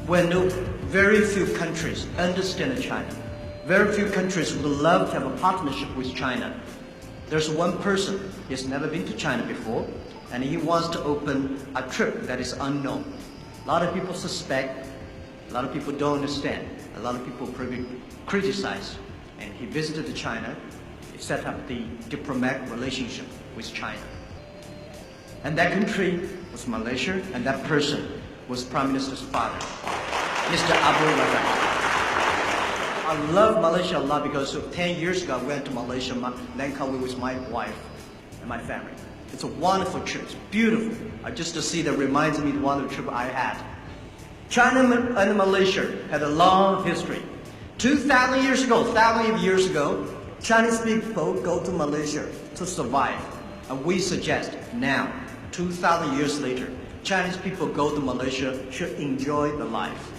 when very few countries understand China. Very few countries would love to have a partnership with China. There's one person, he's never been to China before, and he wants to open a trip that is unknown. A lot of people suspect, a lot of people don't understand, a lot of people probably criticize. And he visited China, he set up the diplomatic relationship with China. And that country was Malaysia, and that person was Prime Minister's father, Mr. Abdul Razak. I love Malaysia a lot because 10 years ago I went to Malaysia, Langkawi, with my wife and my family. It's a wonderful trip, it's beautiful. Just to see that reminds me of one of the trips I had. China and Malaysia had a long history. 2,000 years ago, thousands of years ago, Chinese people go to Malaysia to survive. And we suggest now, 2,000 years later, Chinese people go to Malaysia should enjoy the life.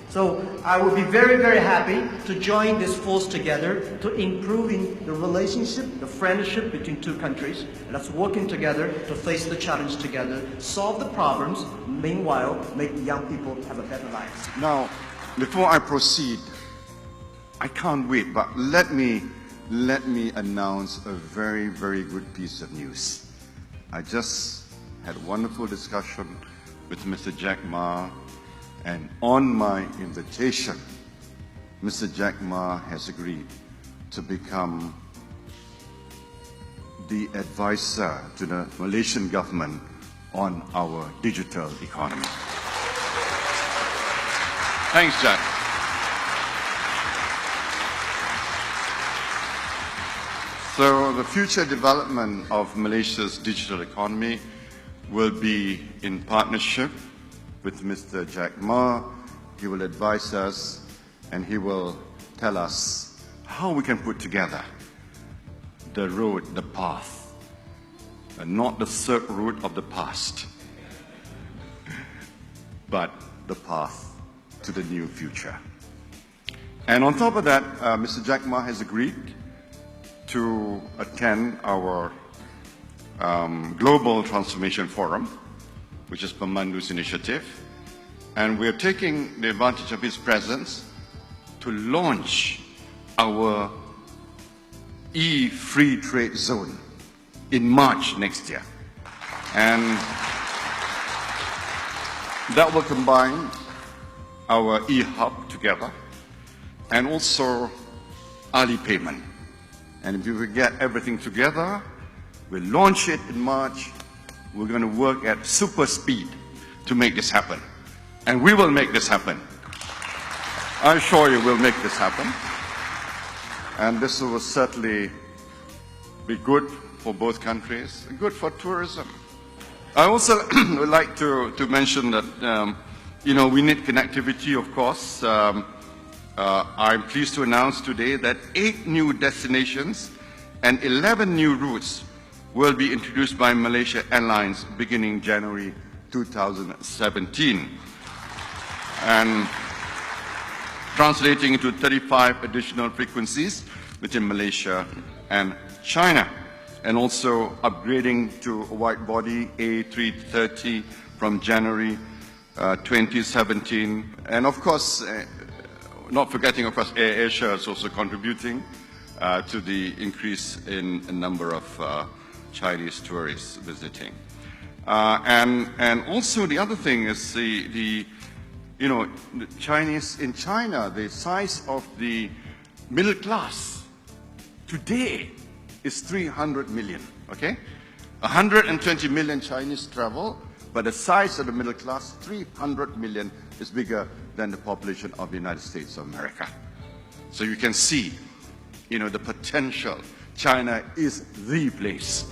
So I would be very, very happy to join this force together to improving the relationship, the friendship between two countries. Let's working together to face the challenge together, solve the problems, meanwhile make young people have a better life. Now, before I proceed, I can't wait, but let me announce a very, very good piece of news. I just had a wonderful discussion with Mr. Jack Ma, and on my invitation, Mr. Jack Ma has agreed to become the advisor to the Malaysian government on our digital economy. Thanks, Jack. So the future development of Malaysia's digital economy will be in partnership with Mr. Jack Ma. He will advise us and he will tell us how we can put together the road, the path, and not the Silk Route of the past, but the path to the new future. And on top of that, Mr. Jack Ma has agreed to attend our Global Transformation Forum, which is Pemandu's initiative. And we're taking the advantage of his presence to launch our e-free trade zone in March next year. And that will combine our e-hub together and also Alipayment. And if we get everything together, we'll launch it in March. We're going to work at super speed to make this happen. And we will make this happen. I assure you we'll make this happen. And this will certainly be good for both countries, good for tourism. I also would like to mention that, we need connectivity, of course. I'm pleased to announce today that 8 new destinations and 11 new routes will be introduced by Malaysia Airlines beginning January 2017. And translating into 35 additional frequencies between Malaysia and China. And also upgrading to a wide-body A330 from January 2017. And of course, not forgetting, of course, Air Asia is also contributing to the increase in a number of Chinese tourists visiting. And also the other thing is the Chinese in China, the size of the middle class today is 300 million, okay? 120 million Chinese travel, but the size of the middle class, 300 million, is bigger than the population of the United States of America. So you can see, the potential. China is the place.